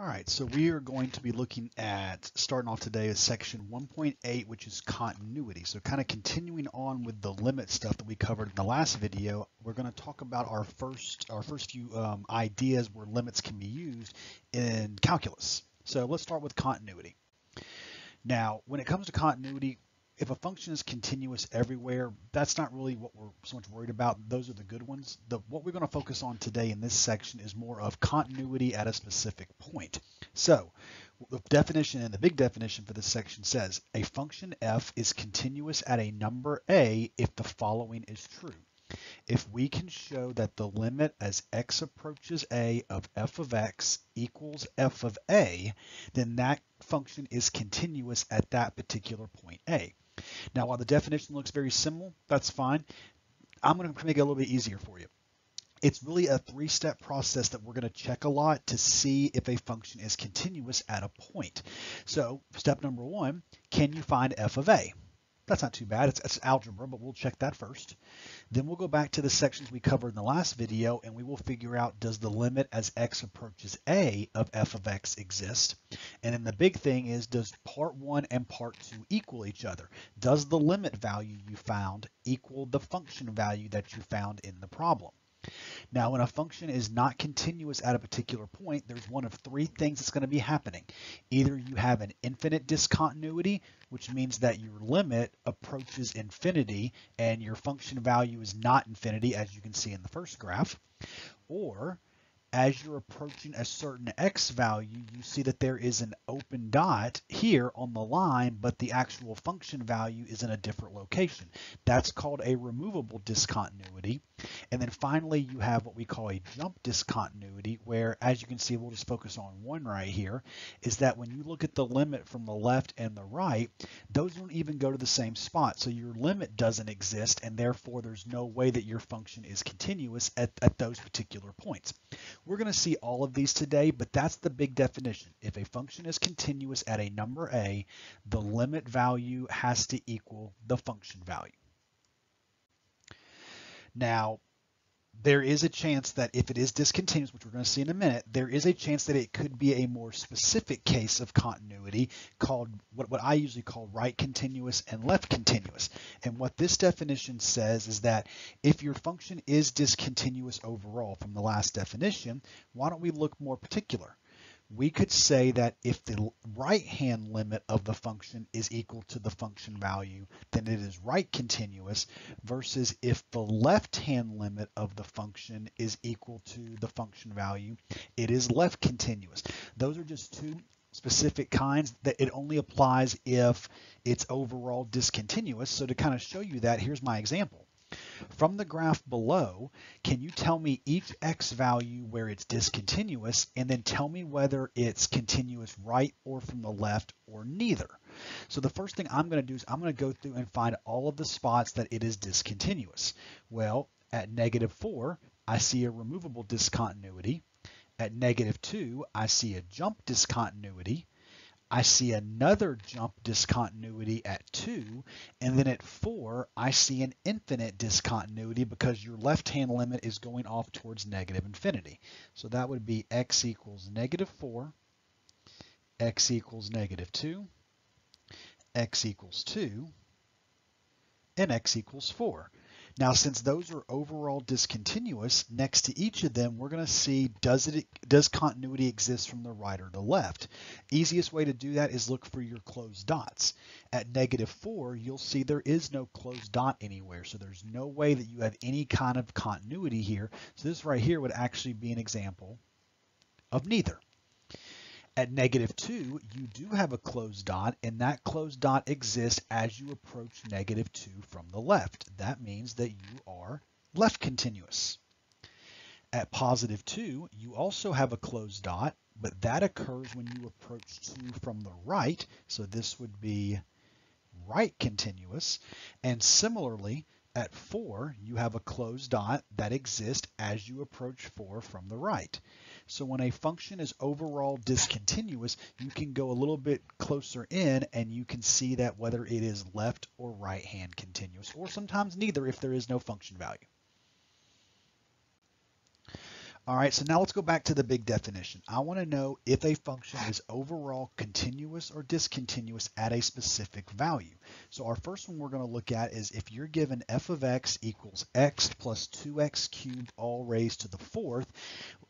All right, so we are going to be looking at, starting off today, is section 1.8, which is continuity. So kind of continuing on with the limit stuff that we covered in the last video, we're going to talk about our first few ideas where limits can be used in calculus. So let's start with continuity. Now, when it comes to continuity, if a function is continuous everywhere, that's not really what we're so much worried about. Those are the good ones. What we're going to focus on today in this section is more of continuity at a specific point. So the definition and the big definition for this section says a function f is continuous at a number a if the following is true. If we can show that the limit as x approaches a of f of x equals f of a, then that function is continuous at that particular point a. Now, while the definition looks very similar, that's fine. I'm going to make it a little bit easier for you. It's really a three-step process that we're going to check a lot to see if a function is continuous at a point. So step number one, can you find f of a? That's not too bad. It's algebra, but we'll check that first. Then we'll go back to the sections we covered in the last video, and we will figure out, does the limit as x approaches a of f of x exist? And then the big thing is, does part 1 and part 2 equal each other? Does the limit value you found equal the function value that you found in the problem? Now, when a function is not continuous at a particular point, there's one of three things that's going to be happening. Either you have an infinite discontinuity, which means that your limit approaches infinity and your function value is not infinity, as you can see in the first graph, or as you're approaching a certain x value, you see that there is an open dot here on the line, but the actual function value is in a different location. That's called a removable discontinuity. And then finally, you have what we call a jump discontinuity, where, as you can see, we'll just focus on one right here, is that when you look at the limit from the left and the right, those don't even go to the same spot. So your limit doesn't exist, and therefore there's no way that your function is continuous at those particular points. We're going to see all of these today, but that's the big definition. If a function is continuous at a number a, the limit value has to equal the function value. Now, there is a chance that if it is discontinuous, which we're going to see in a minute, there is a chance that it could be a more specific case of continuity called what I usually call right continuous and left continuous. And what this definition says is that if your function is discontinuous overall from the last definition, why don't we look more particular? We could say that if the right-hand limit of the function is equal to the function value, then it is right continuous, versus if the left-hand limit of the function is equal to the function value, it is left continuous. Those are just two specific kinds that it only applies if it's overall discontinuous. So to kind of show you that, here's my example. From the graph below, can you tell me each x value where it's discontinuous, and then tell me whether it's continuous right or from the left or neither? So the first thing I'm going to do is I'm going to go through and find all of the spots that it is discontinuous. Well, at -4, I see a removable discontinuity. At -2, I see a jump discontinuity. I see another jump discontinuity at 2, and then at 4, I see an infinite discontinuity because your left-hand limit is going off towards negative infinity. So that would be x equals -4, x equals -2, x equals 2, and x equals 4. Now, since those are overall discontinuous, next to each of them, we're going to see, does continuity exist from the right or the left? Easiest way to do that is look for your closed dots. At -4, you'll see there is no closed dot anywhere, so there's no way that you have any kind of continuity here. So this right here would actually be an example of neither. At -2, you do have a closed dot, and that closed dot exists as you approach -2 from the left. That means that you are left continuous. At +2, you also have a closed dot, but that occurs when you approach 2 from the right, so this would be right continuous. And similarly, at 4, you have a closed dot that exists as you approach 4 from the right. So when a function is overall discontinuous, you can go a little bit closer in and you can see that whether it is left or right hand continuous, or sometimes neither if there is no function value. All right, so now let's go back to the big definition. I want to know if a function is overall continuous or discontinuous at a specific value. So our first one we're going to look at is if you're given f of x equals x plus 2x cubed all raised to the fourth,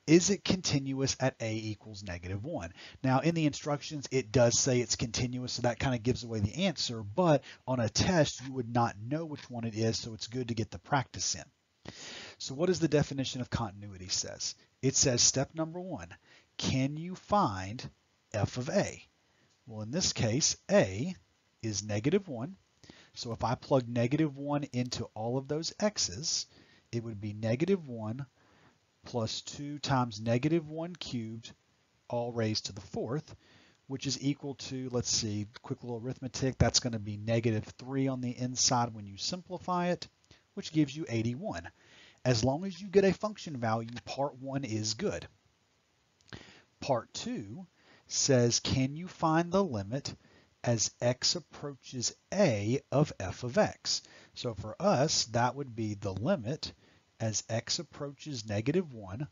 is it continuous at a equals -1? Now in the instructions it does say it's continuous, so that kind of gives away the answer, but on a test you would not know which one it is, so it's good to get the practice in. So what does the definition of continuity says? It says step number 1, can you find f of a? Well, in this case, a is -1. So if I plug -1 into all of those x's, it would be -1 plus 2 times -1 cubed all raised to the fourth, which is equal to, let's see, quick little arithmetic, that's going to be -3 on the inside when you simplify it, which gives you 81. As long as you get a function value, part 1 is good. Part 2 says, can you find the limit as x approaches a of f of x? So for us, that would be the limit as x approaches -1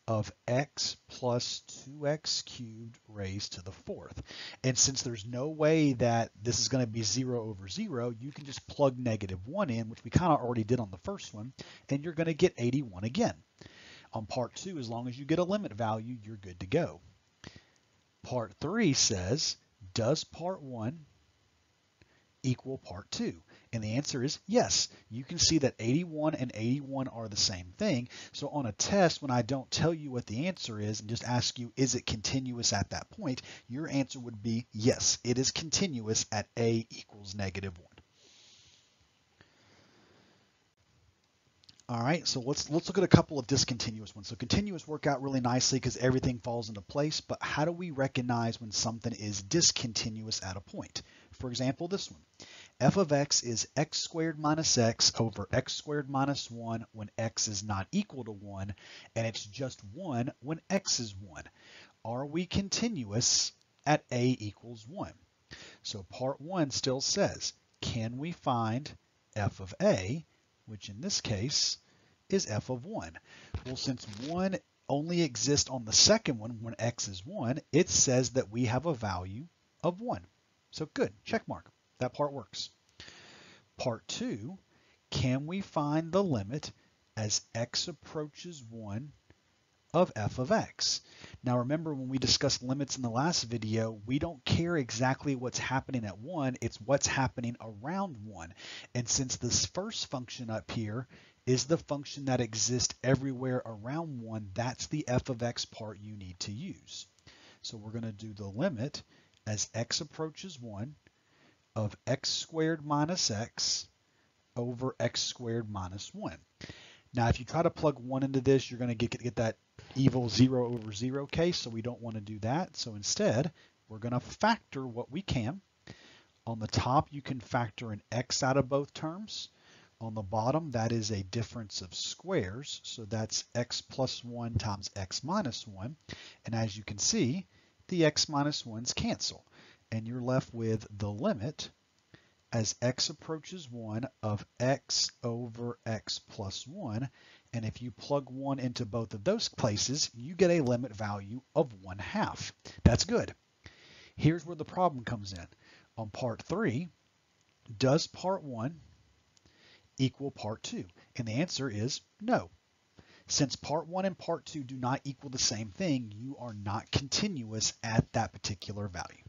of x plus 2x cubed raised to the fourth. And since there's no way that this is going to be 0 over 0, you can just plug -1 in, which we kind of already did on the first one, and you're going to get 81 again. On part 2, as long as you get a limit value, you're good to go. Part 3 says, does part 1 equal part 2? And the answer is yes. You can see that 81 and 81 are the same thing. So on a test, when I don't tell you what the answer is and just ask you, is it continuous at that point, your answer would be yes, it is continuous at a equals -1. All right, so let's look at a couple of discontinuous ones. So continuous work out really nicely because everything falls into place, but how do we recognize when something is discontinuous at a point? For example, this one. F of x is x squared minus x over x squared minus 1 when x is not equal to 1, and it's just 1 when x is 1. Are we continuous at a equals 1? So part 1 still says, can we find f of a, which in this case is f of 1? Well, since 1 only exists on the second one when x is 1, it says that we have a value of 1. So good, check mark. That part works. Part 2, can we find the limit as x approaches 1 of f of x? Now remember, when we discussed limits in the last video, we don't care exactly what's happening at 1, it's what's happening around 1. And since this first function up here is the function that exists everywhere around 1, that's the f of x part you need to use. So we're going to do the limit as x approaches 1 of x squared minus x over x squared minus 1. Now, if you try to plug 1 into this, you're going to get that evil 0 over 0 case, so we don't want to do that. So instead, we're going to factor what we can. On the top, you can factor an x out of both terms. On the bottom, that is a difference of squares, so that's x plus 1 times x minus 1. And as you can see, the x minus 1's cancel, and you're left with the limit as x approaches 1 of x over x plus 1. And if you plug 1 into both of those places, you get a limit value of 1/2. That's good. Here's where the problem comes in. On part 3, does part 1 equal part 2? And the answer is no. Since part 1 and part 2 do not equal the same thing, you are not continuous at that particular value.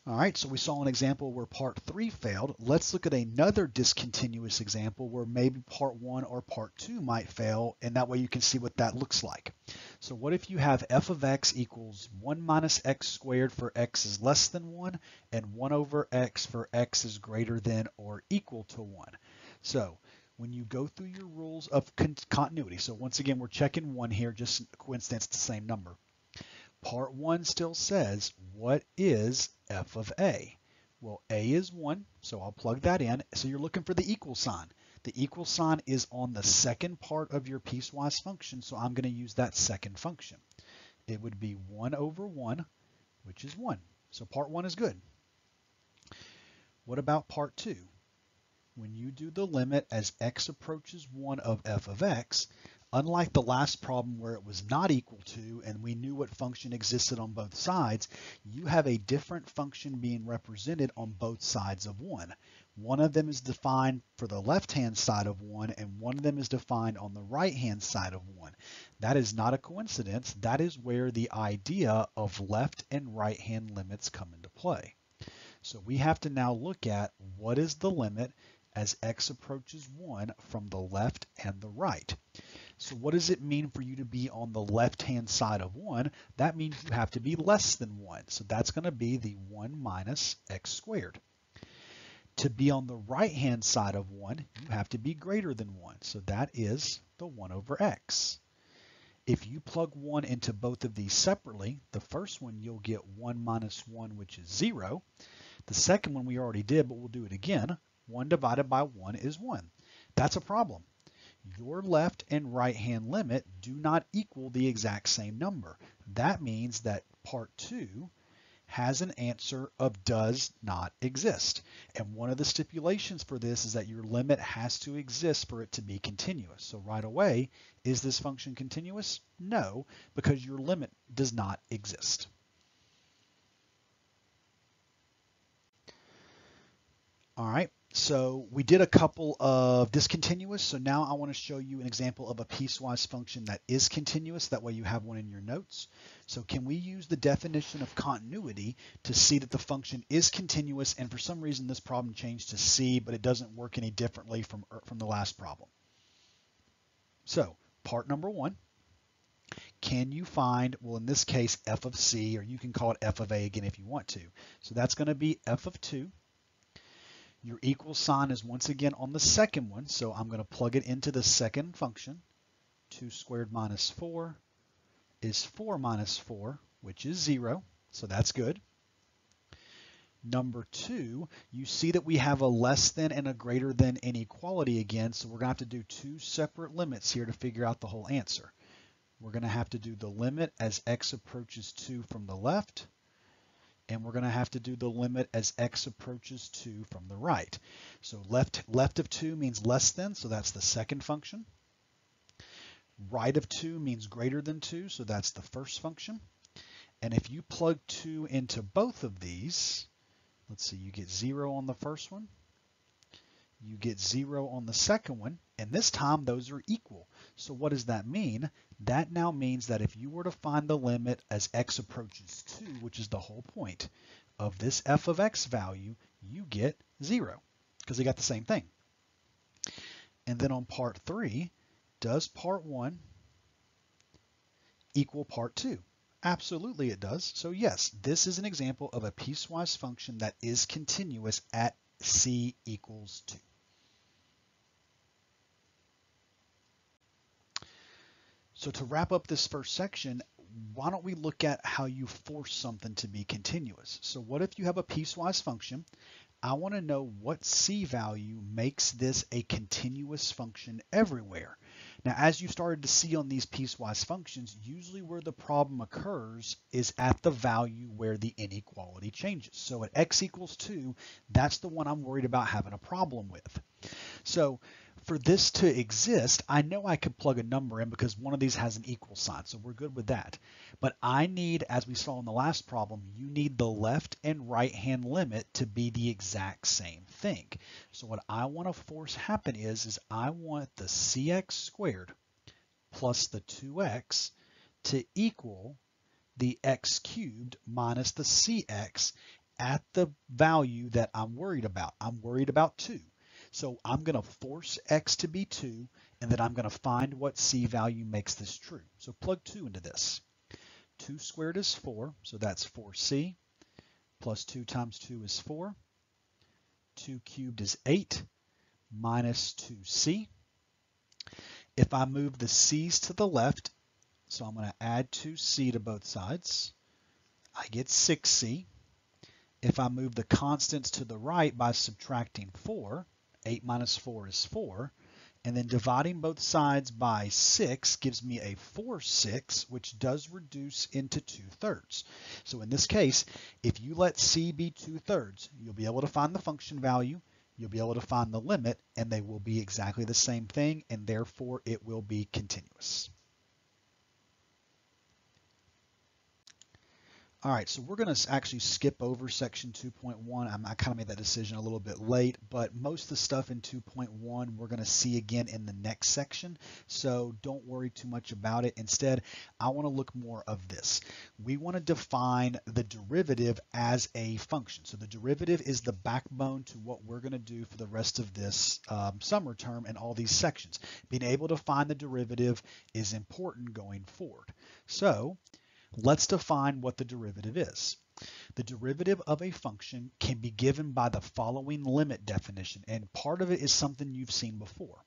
All right, so we saw an example where part 3 failed. Let's look at another discontinuous example where maybe part 1 or part 2 might fail, and that way you can see what that looks like. So what if you have f of x equals 1 minus x squared for x is less than 1, and 1 over x for x is greater than or equal to 1? So when you go through your rules of continuity, so once again, we're checking 1 here, just coincidence, it's the same number. Part 1 still says, what is f of a? Well, a is 1, so I'll plug that in. So you're looking for the equal sign. The equal sign is on the second part of your piecewise function, so I'm going to use that second function. It would be 1 over 1, which is 1. So part 1 is good. What about part 2? when you do the limit as x approaches 1 of f of x, unlike the last problem where it was not equal to and we knew what function existed on both sides, you have a different function being represented on both sides of 1. One of them is defined for the left-hand side of 1, and one of them is defined on the right-hand side of 1. That is not a coincidence. That is where the idea of left and right-hand limits come into play. So we have to now look at what is the limit as x approaches 1 from the left and the right. So what does it mean for you to be on the left-hand side of 1? That means you have to be less than 1. So that's going to be the 1 minus x squared. To be on the right-hand side of 1, you have to be greater than 1. So that is the 1 over x. If you plug 1 into both of these separately, the first one you'll get 1 minus 1, which is 0. The second one we already did, but we'll do it again. 1 divided by 1 is 1. That's a problem. Your left and right-hand limit do not equal the exact same number. That means that part 2 has an answer of does not exist. And one of the stipulations for this is that your limit has to exist for it to be continuous. So right away, is this function continuous? No, because your limit does not exist. All right, so we did a couple of discontinuous. So now I want to show you an example of a piecewise function that is continuous. That way you have one in your notes. So can we use the definition of continuity to see that the function is continuous? And for some reason, this problem changed to C, but it doesn't work any differently from the last problem. So part number 1, can you find, well, in this case, f of C, or you can call it f of A again if you want to. So that's going to be f of 2. Your equal sign is once again on the second one, so I'm going to plug it into the second function. 2 squared minus 4 is 4 minus 4, which is 0, so that's good. Number 2, you see that we have a less than and a greater than inequality again, so we're going to have to do 2 separate limits here to figure out the whole answer. We're going to have to do the limit as x approaches 2 from the left, and we're going to have to do the limit as x approaches 2 from the right. So left of 2 means less than, so that's the second function. Right of 2 means greater than 2, so that's the first function. And if you plug 2 into both of these, let's see, you get 0 on the first one, you get 0 on the second one, and this time those are equal. So what does that mean? That now means that if you were to find the limit as x approaches 2, which is the whole point of this f of x value, you get 0, because they got the same thing. And then on part 3, does part 1 equal part 2? Absolutely it does. So yes, this is an example of a piecewise function that is continuous at c equals 2. So to wrap up this first section, why don't we look at how you force something to be continuous? So what if you have a piecewise function? I want to know what c value makes this a continuous function everywhere. Now, as you started to see on these piecewise functions, usually where the problem occurs is at the value where the inequality changes. So at x equals 2, that's the one I'm worried about having a problem with. So for this to exist, I know I could plug a number in because one of these has an equal sign, so we're good with that. But I need, as we saw in the last problem, you need the left and right hand limit to be the exact same thing. So what I want to force happen is I want the cx squared plus the 2x to equal the x cubed minus the cx at the value that I'm worried about. I'm worried about 2. So I'm going to force x to be 2, and then I'm going to find what c value makes this true. So plug 2 into this. 2 squared is 4, so that's 4c, plus 2 times 2 is 4. 2 cubed is 8, minus 2c. If I move the c's to the left, so I'm going to add 2c to both sides, I get 6c. If I move the constants to the right by subtracting 4, 8 minus 4 is 4, and then dividing both sides by 6 gives me a 4/6, which does reduce into 2/3. So in this case, if you let c be 2/3, you'll be able to find the function value, you'll be able to find the limit, and they will be exactly the same thing, and therefore it will be continuous. All right, so we're going to actually skip over section 2.1. I kind of made that decision a little bit late, but most of the stuff in 2.1 we're going to see again in the next section, so don't worry too much about it. Instead, I want to look more of this. We want to define the derivative as a function. So the derivative is the backbone to what we're going to do for the rest of this summer term and all these sections. Being able to find the derivative is important going forward. So let's define what the derivative is. The derivative of a function can be given by the following limit definition, and part of it is something you've seen before.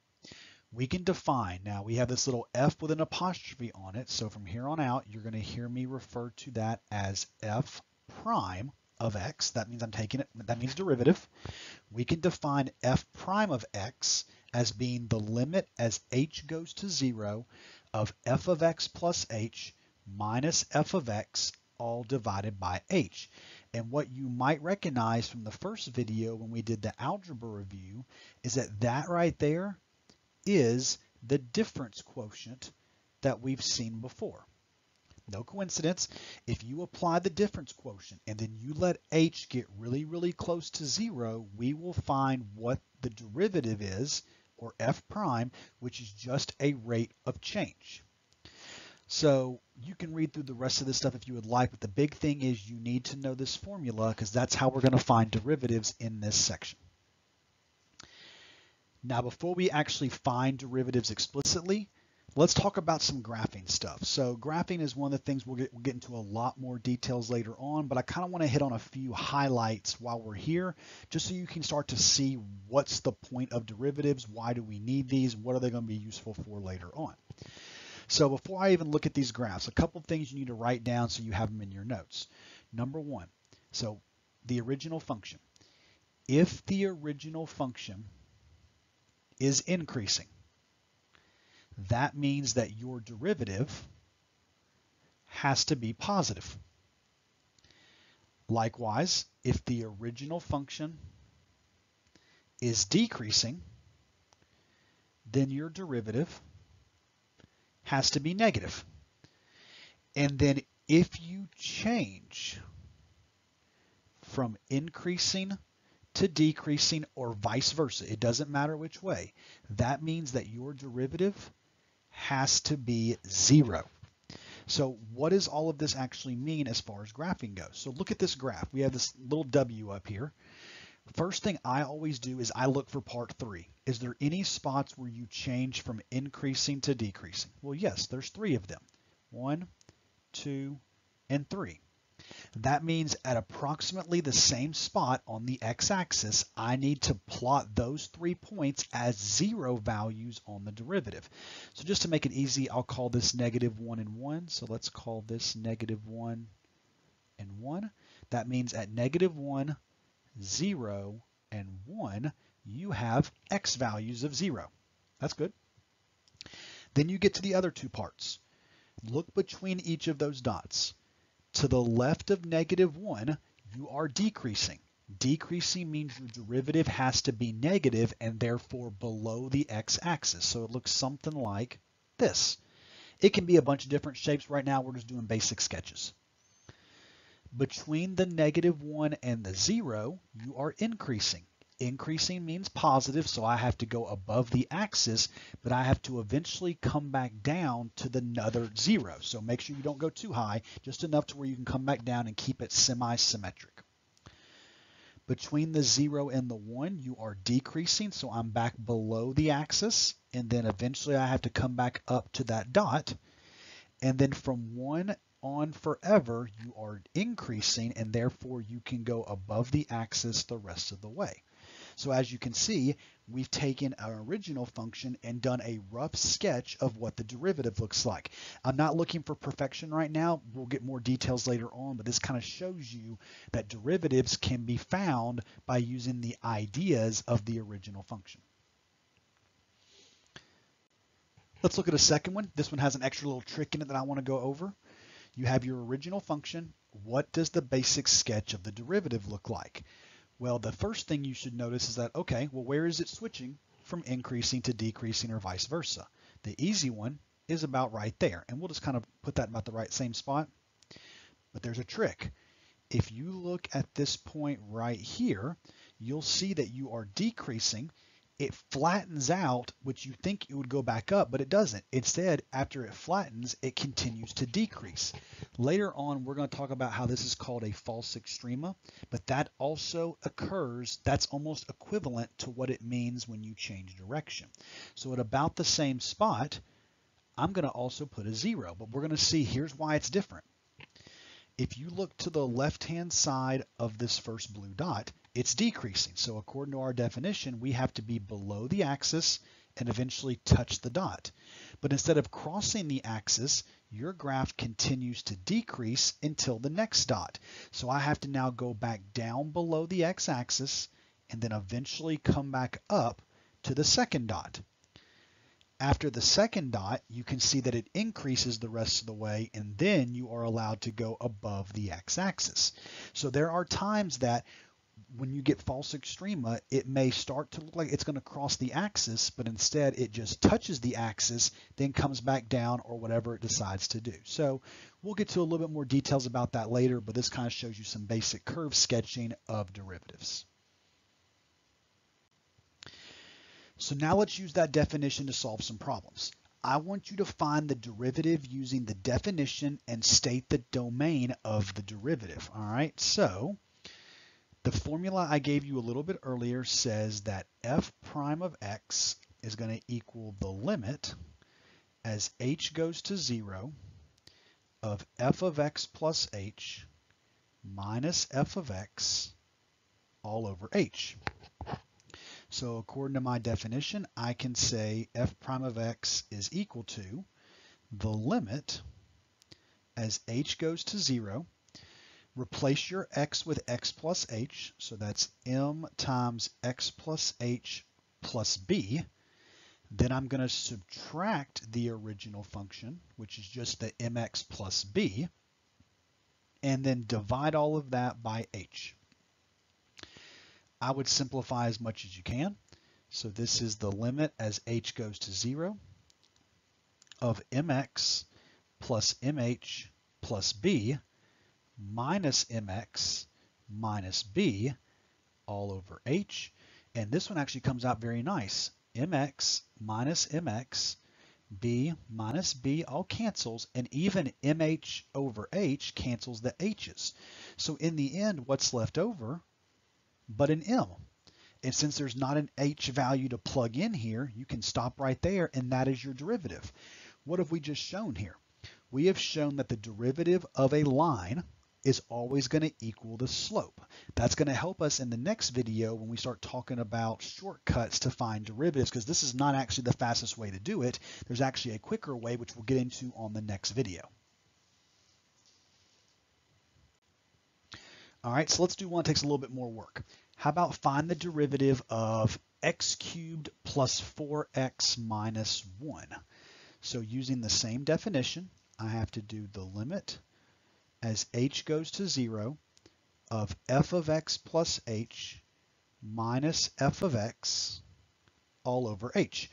We can define, now we have this little f with an apostrophe on it, so from here on out, you're going to hear me refer to that as f prime of x. That means I'm taking it, that means derivative. We can define f prime of x as being the limit as h goes to 0 of f of x plus h minus f of x all divided by h. And what you might recognize from the first video when we did the algebra review is that that right there is the difference quotient that we've seen before. No coincidence. If you apply the difference quotient and then you let h get really, really close to 0, we will find what the derivative is, or f prime, which is just a rate of change. So you can read through the rest of this stuff if you would like, but the big thing is you need to know this formula because that's how we're going to find derivatives in this section. Now, before we actually find derivatives explicitly, let's talk about some graphing stuff. So graphing is one of the things we'll get into a lot more details later on, but I kind of want to hit on a few highlights while we're here, just so you can start to see what's the point of derivatives, why do we need these, what are they going to be useful for later on. So before I even look at these graphs, a couple things you need to write down so you have them in your notes. Number one, so the original function. If the original function is increasing, that means that your derivative has to be positive. Likewise, if the original function is decreasing, then your derivative has to be negative. And then if you change from increasing to decreasing or vice versa, it doesn't matter which way, that means that your derivative has to be 0. So what does all of this actually mean as far as graphing goes? So look at this graph. We have this little W up here. First thing I always do is I look for part 3. Is there any spots where you change from increasing to decreasing? Well, yes, there's 3 of them. 1, 2, and 3. That means at approximately the same spot on the x-axis, I need to plot those 3 points as 0 values on the derivative. So just to make it easy, I'll call this -1 and 1. So let's call this -1 and 1. That means at -1, 0, and 1, you have x values of 0. That's good. Then you get to the other 2 parts. Look between each of those dots. To the left of -1, you are decreasing. Decreasing means your derivative has to be negative and therefore below the x-axis. So it looks something like this. It can be a bunch of different shapes. Right now, we're just doing basic sketches. Between the -1 and the 0, you are increasing. Increasing means positive, so I have to go above the axis, but I have to eventually come back down to the other 0. So make sure you don't go too high, just enough to where you can come back down and keep it semi-symmetric. Between the 0 and the 1, you are decreasing, so I'm back below the axis, and then eventually I have to come back up to that dot, and then from 1 on forever, you are increasing, and therefore you can go above the axis the rest of the way. So as you can see, we've taken our original function and done a rough sketch of what the derivative looks like. I'm not looking for perfection right now. We'll get more details later on, but this kind of shows you that derivatives can be found by using the ideas of the original function. Let's look at a second one. This one has an extra little trick in it that I want to go over. You have your original function. What does the basic sketch of the derivative look like? Well, the first thing you should notice is that, okay, well, where is it switching from increasing to decreasing or vice versa? The easy one is about right there, and we'll just kind of put that about the right same spot. But there's a trick. If you look at this point right here, you'll see that you are decreasing. It flattens out, which you think it would go back up, but it doesn't. Instead, after it flattens, it continues to decrease. Later on, we're going to talk about how this is called a false extrema, but that also occurs, that's almost equivalent to what it means when you change direction. So at about the same spot, I'm going to also put a 0, but we're going to see here's why it's different. If you look to the left-hand side of this first blue dot, it's decreasing. So according to our definition, we have to be below the axis and eventually touch the dot. But instead of crossing the axis, your graph continues to decrease until the next dot. So I have to now go back down below the x-axis and then eventually come back up to the second dot. After the second dot, you can see that it increases the rest of the way, and then you are allowed to go above the x-axis. So there are times that when you get false extrema, it may start to look like it's going to cross the axis, but instead it just touches the axis, then comes back down or whatever it decides to do. So we'll get to a little bit more details about that later, but this kind of shows you some basic curve sketching of derivatives. So now let's use that definition to solve some problems. I want you to find the derivative using the definition and state the domain of the derivative. All right, so the formula I gave you a little bit earlier says that f prime of x is going to equal the limit as h goes to 0 of f of x plus h minus f of x all over h. So according to my definition, I can say f prime of x is equal to the limit as h goes to 0. Replace your x with x plus h, so that's m times x plus h plus b. Then I'm going to subtract the original function, which is just the mx plus b, and then divide all of that by h. I would simplify as much as you can. So this is the limit as h goes to 0 of mx plus mh plus b minus mx minus b all over h. And this one actually comes out very nice. Mx minus mx, b minus b all cancels, and even mh over h cancels the h's. So in the end, what's left over but an m? And since there's not an h value to plug in here, you can stop right there, and that is your derivative. What have we just shown here? We have shown that the derivative of a line is always going to equal the slope. That's going to help us in the next video when we start talking about shortcuts to find derivatives, because this is not actually the fastest way to do it. There's actually a quicker way, which we'll get into on the next video. All right, so let's do one that takes a little bit more work. How about find the derivative of x cubed plus 4x minus 1? So using the same definition, I have to do the limit as h goes to 0 of f of x plus h minus f of x all over h.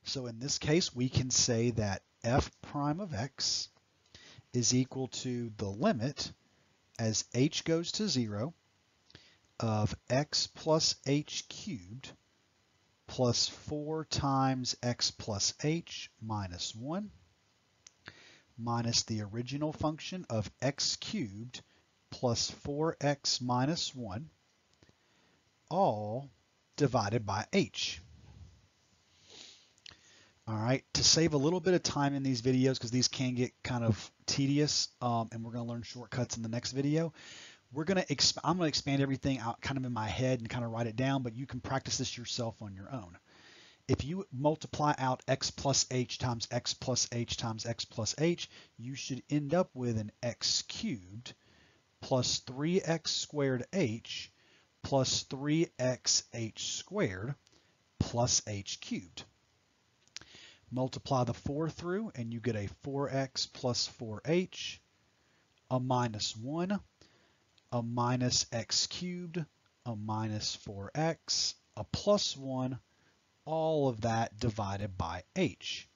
So in this case, we can say that f prime of x is equal to the limit as h goes to 0 of x plus h cubed plus 4 times x plus h minus 1 minus the original function of x cubed plus 4x minus 1 all divided by h. All right, to save a little bit of time in these videos, because these can get kind of tedious, and we're going to learn shortcuts in the next video, I'm going to expand everything out kind of in my head and kind of write it down, but you can practice this yourself on your own. If you multiply out x plus h times x plus h times x plus h, you should end up with an x cubed plus 3x squared h plus 3x h squared plus h cubed. Multiply the 4 through, and you get a 4x plus 4h, a minus 1, a minus x cubed, a minus 4x, a plus 1, all of that divided by h.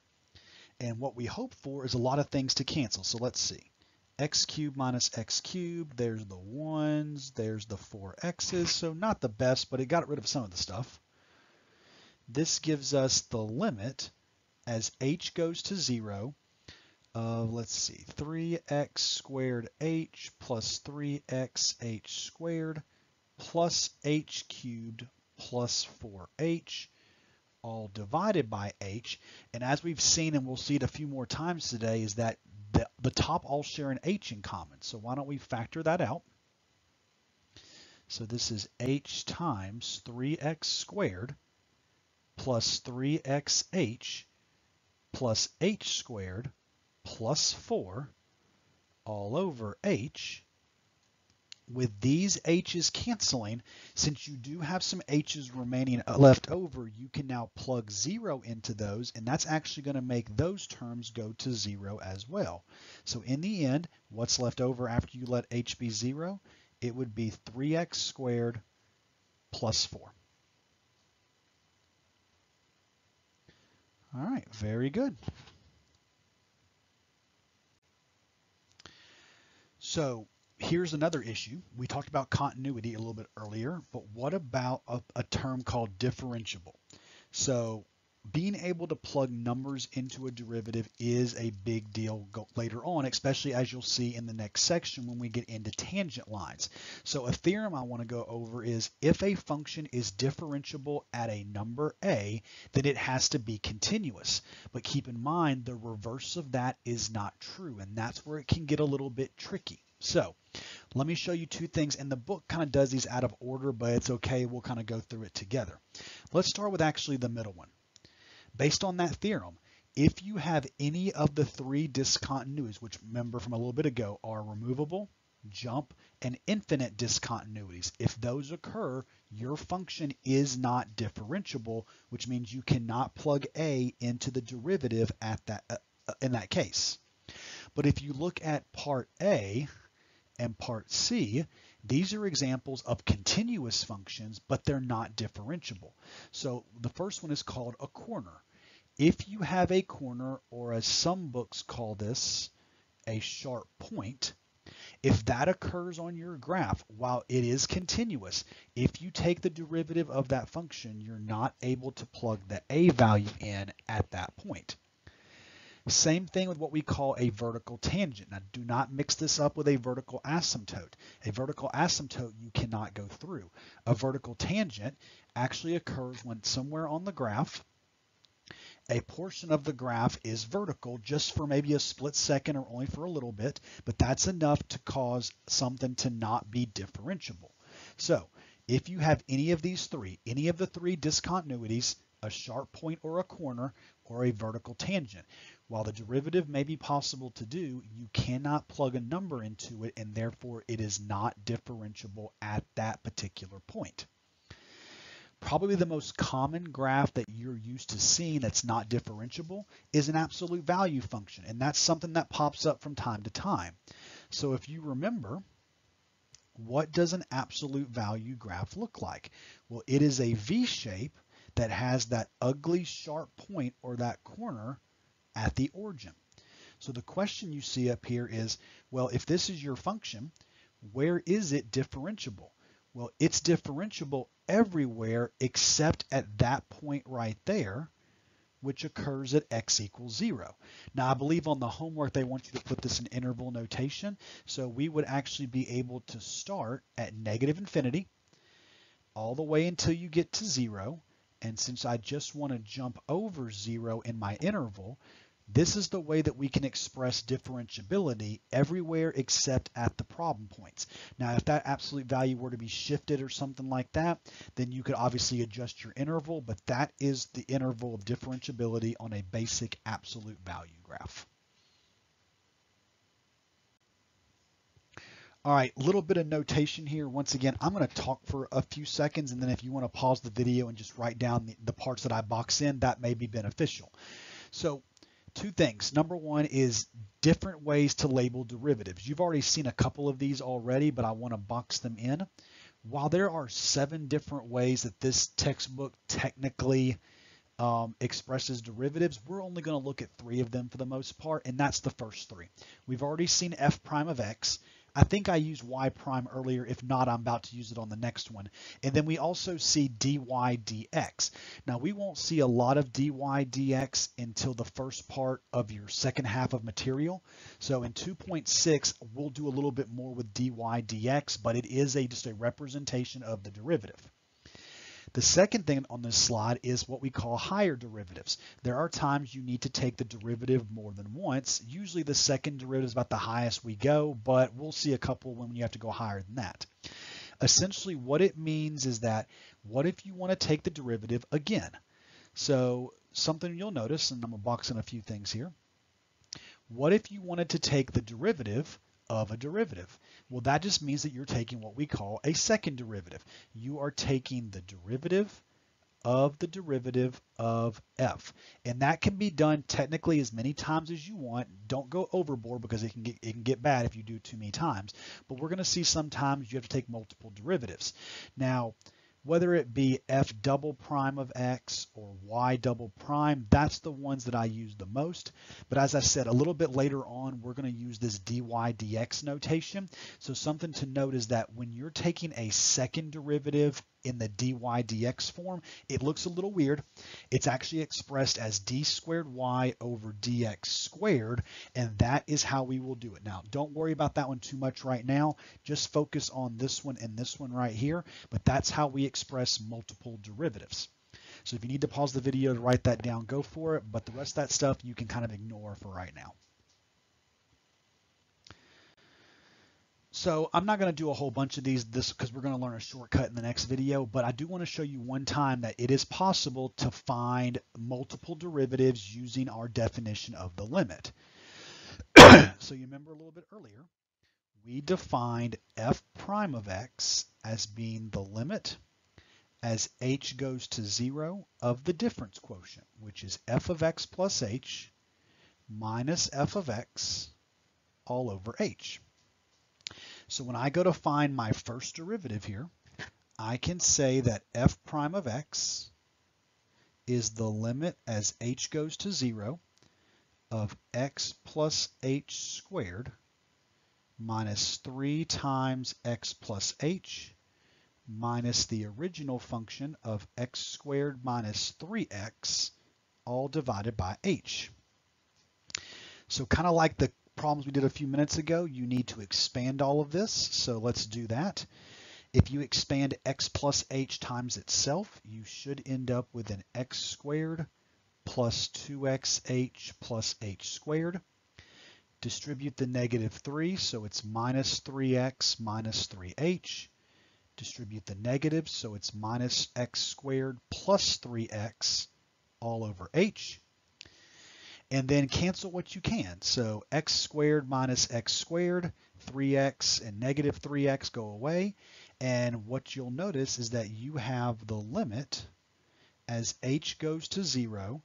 And what we hope for is a lot of things to cancel. So let's see. X cubed minus x cubed, there's the 1's, there's the 4x's, so not the best, but it got rid of some of the stuff. This gives us the limit as h goes to 0 of, let's see, 3x squared h plus 3x h squared plus h cubed plus 4h, all divided by h. And as we've seen, and we'll see it a few more times today, is that the top all share an h in common. So why don't we factor that out? So this is h times 3x squared plus 3xh plus h squared plus 4 all over h. With these h's canceling, since you do have some h's remaining left over, you can now plug 0 into those, and that's actually going to make those terms go to 0 as well. So in the end, what's left over after you let h be 0? It would be 3x squared plus 4. All right, very good. So here's another issue. We talked about continuity a little bit earlier, but what about a term called differentiable? So being able to plug numbers into a derivative is a big deal later on, especially as you'll see in the next section when we get into tangent lines. So a theorem I want to go over is if a function is differentiable at a number a, then it has to be continuous. But keep in mind the reverse of that is not true, and that's where it can get a little bit tricky. So let me show you two things, and the book kind of does these out of order, but it's okay. We'll kind of go through it together. Let's start with actually the middle one. Based on that theorem, if you have any of the three discontinuities, which remember from a little bit ago are removable, jump, and infinite discontinuities, if those occur, your function is not differentiable, which means you cannot plug a into the derivative at in that case. But if you look at part A and part C, these are examples of continuous functions, but they're not differentiable. So the first one is called a corner. If you have a corner, or as some books call this, a sharp point, if that occurs on your graph, while it is continuous, if you take the derivative of that function, you're not able to plug the a value in at that point. Same thing with what we call a vertical tangent. Now, do not mix this up with a vertical asymptote. A vertical asymptote you cannot go through. A vertical tangent actually occurs when somewhere on the graph, a portion of the graph is vertical just for maybe a split second or only for a little bit, but that's enough to cause something to not be differentiable. So if you have any of these three, any of the three discontinuities, a sharp point or a corner, or a vertical tangent, while the derivative may be possible to do, you cannot plug a number into it, and therefore it is not differentiable at that particular point. Probably the most common graph that you're used to seeing that's not differentiable is an absolute value function, and that's something that pops up from time to time. So if you remember, what does an absolute value graph look like? Well, it is a V shape that has that ugly sharp point or that corner at the origin. So the question you see up here is, well, if this is your function, where is it differentiable? Well, it's differentiable everywhere except at that point right there, which occurs at x equals 0. Now, I believe on the homework they want you to put this in interval notation, so we would actually be able to start at negative infinity all the way until you get to 0, and since I just want to jump over 0 in my interval, this is the way that we can express differentiability everywhere except at the problem points. Now, if that absolute value were to be shifted or something like that, then you could obviously adjust your interval, but that is the interval of differentiability on a basic absolute value graph. All right, a little bit of notation here. Once again, I'm going to talk for a few seconds, and then if you want to pause the video and just write down the parts that I box in, that may be beneficial. So Two things. Number one is different ways to label derivatives. You've already seen a couple of these already, but I want to box them in. While there are 7 different ways that this textbook technically expresses derivatives, we're only going to look at 3 of them for the most part, and that's the first 3. We've already seen f prime of x. I think I used y prime earlier. If not, I'm about to use it on the next one. And then we also see dy dx. Now, we won't see a lot of dy dx until the first part of your second half of material. So in 2.6, we'll do a little bit more with dy dx, but it is just a representation of the derivative. The second thing on this slide is what we call higher derivatives. There are times you need to take the derivative more than once. Usually the second derivative is about the highest we go, but we'll see a couple when you have to go higher than that. Essentially what it means is that what if you want to take the derivative again? So something you'll notice, and I'm going to box in a few things here. What if you wanted to take the derivative of a derivative? Well, that just means that you're taking what we call a second derivative. You are taking the derivative of f. And that can be done technically as many times as you want. Don't go overboard because it can get bad if you do too many times. But we're going to see sometimes you have to take multiple derivatives. Now, whether it be f double prime of x or y double prime, that's the ones that I use the most. But as I said, a little bit later on, we're going to use this dy dx notation. So something to note is that when you're taking a second derivative in the dy dx form, it looks a little weird. It's actually expressed as d squared y over dx squared, and that is how we will do it. Now, don't worry about that one too much right now. Just focus on this one and this one right here, but that's how we express multiple derivatives. So if you need to pause the video to write that down, go for it, but the rest of that stuff you can kind of ignore for right now. So I'm not going to do a whole bunch of these because we're going to learn a shortcut in the next video, but I do want to show you one time that it is possible to find multiple derivatives using our definition of the limit. So you remember a little bit earlier, we defined f prime of x as being the limit as h goes to 0 of the difference quotient, which is f of x plus h minus f of x all over h. So when I go to find my first derivative here, I can say that f prime of x is the limit as h goes to 0 of x plus h squared minus 3 times x plus h minus the original function of x squared minus 3x all divided by h. So kind of like the problems we did a few minutes ago, you need to expand all of this. So let's do that. If you expand x plus h times itself, you should end up with an x squared plus 2xh plus h squared. Distribute the negative 3, so it's minus 3x minus 3h. Distribute the negatives, so it's minus x squared plus 3x all over h. And then cancel what you can. So x squared minus x squared, 3x and negative 3x go away. And what you'll notice is that you have the limit as h goes to 0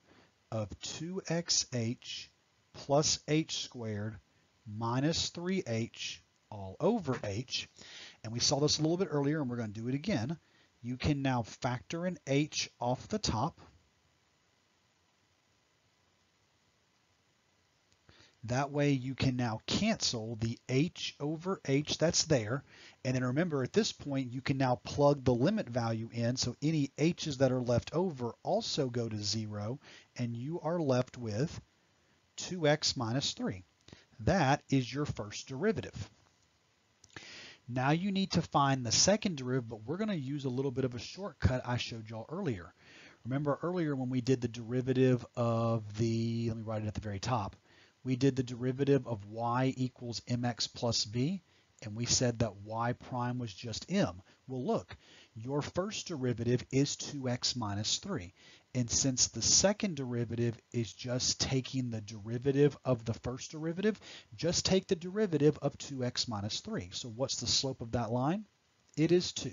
of 2xh plus h squared minus 3h all over h. And we saw this a little bit earlier, and we're going to do it again. You can now factor in h off the top. That way you can now cancel the h over h that's there. And then remember, at this point, you can now plug the limit value in. So any h's that are left over also go to 0, and you are left with 2x minus 3. That is your first derivative. Now you need to find the second derivative, but we're going to use a little bit of a shortcut I showed y'all earlier. Remember earlier when we did the derivative of let me write it at the very top. We did the derivative of y equals mx plus b, and we said that y prime was just m. Well, look, your first derivative is 2x minus 3. And since the second derivative is just taking the derivative of the first derivative, just take the derivative of 2x minus 3. So what's the slope of that line? It is 2.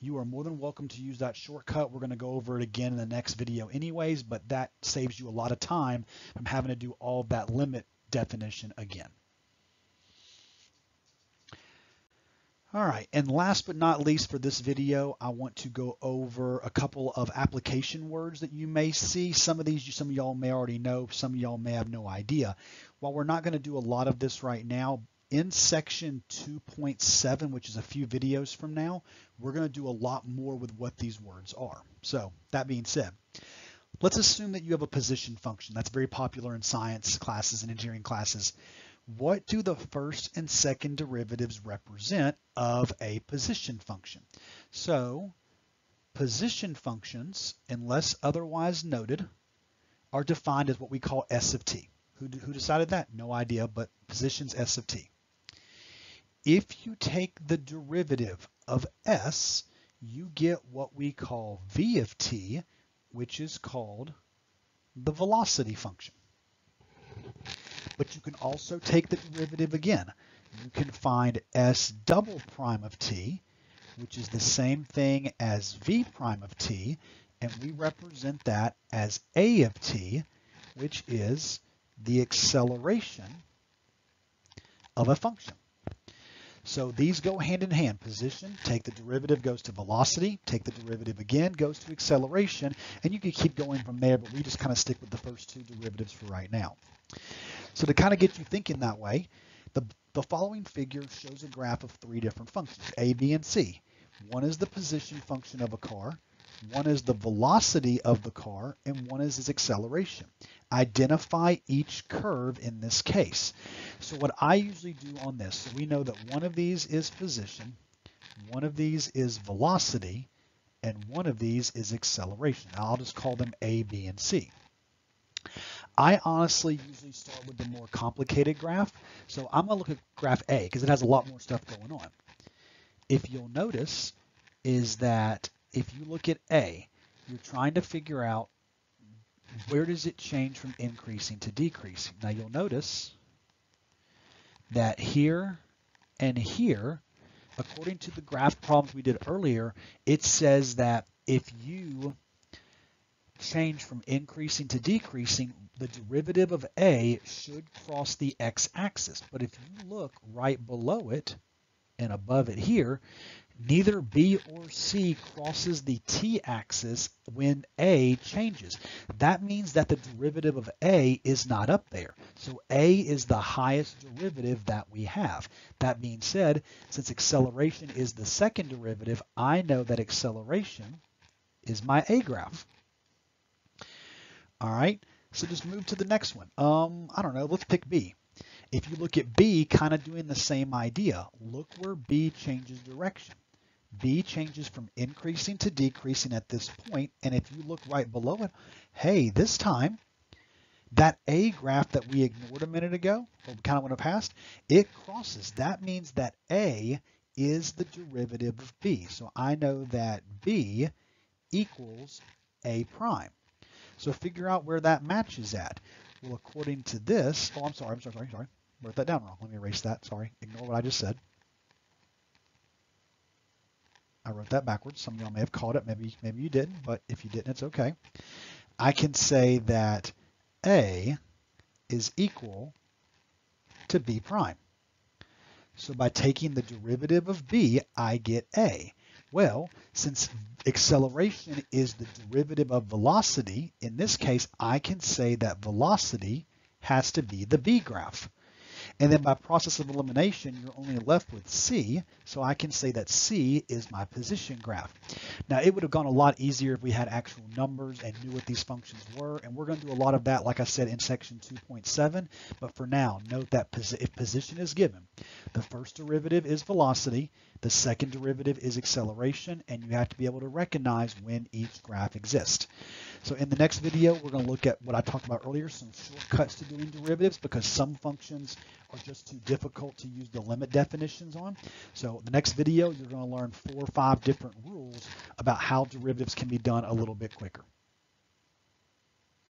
you are more than welcome to use that shortcut. We're going to go over it again in the next video anyways, but that saves you a lot of time from having to do all that limit definition again. All right, and last but not least for this video, I want to go over a couple of application words that you may see. Some of y'all may already know, some of y'all may have no idea. While we're not going to do a lot of this right now, in section 2.7, which is a few videos from now, we're going to do a lot more with what these words are. So that being said, let's assume that you have a position function. That's very popular in science classes and engineering classes. What do the first and second derivatives represent of a position function? So position functions, unless otherwise noted, are defined as what we call S of t. Who decided that? No idea, but position's S of t. If you take the derivative of S, you get what we call V of t, which is called the velocity function. But you can also take the derivative again. You can find S double prime of t, which is the same thing as V prime of t, and we represent that as A of t, which is the acceleration of a function. So these go hand in hand. Position, take the derivative, goes to velocity, take the derivative again, goes to acceleration, and you can keep going from there, but we just kind of stick with the first two derivatives for right now. So to kind of get you thinking that way, the following figure shows a graph of three different functions, A, B, and C. One is the position function of a car, one is the velocity of the car, and one is its acceleration. Identify each curve in this case. So what I usually do on this, so we know that one of these is position, one of these is velocity, and one of these is acceleration. Now I'll just call them A, B, and C. I honestly usually start with the more complicated graph. So I'm going to look at graph A because it has a lot more stuff going on. If you'll notice is that if you look at A, you're trying to figure out where does it change from increasing to decreasing. Now you'll notice that here and here, according to the graph problems we did earlier, it says that if you change from increasing to decreasing, the derivative of A should cross the x-axis. But if you look right below it and above it here, neither B or C crosses the t-axis when A changes. That means that the derivative of A is not up there. So A is the highest derivative that we have. That being said, since acceleration is the second derivative, I know that acceleration is my A graph. All right, so just move to the next one. I don't know, let's pick B. If you look at B, kind of doing the same idea, look where B changes direction. B changes from increasing to decreasing at this point, and if you look right below it, hey, this time, that A graph that we ignored a minute ago, or kind of went past, it crosses. That means that A is the derivative of B. So I know that B equals A prime. So figure out where that matches at. Well, according to this, oh, I'm sorry. Wrote that down wrong. Let me erase that. Sorry. Ignore what I just said. I wrote that backwards. Some of y'all may have caught it. Maybe you didn't, but if you didn't, it's okay. I can say that A is equal to B prime. So by taking the derivative of B, I get A. Well, since acceleration is the derivative of velocity, in this case, I can say that velocity has to be the B graph. And then by process of elimination, you're only left with C, so I can say that C is my position graph. Now, it would have gone a lot easier if we had actual numbers and knew what these functions were, and we're going to do a lot of that, like I said, in section 2.7, but for now, note that if position is given, the first derivative is velocity, the second derivative is acceleration, and you have to be able to recognize when each graph exists. So in the next video, we're going to look at what I talked about earlier, some shortcuts to doing derivatives, because some functions are just too difficult to use the limit definitions on. So the next video, you're going to learn 4 or 5 different rules about how derivatives can be done a little bit quicker.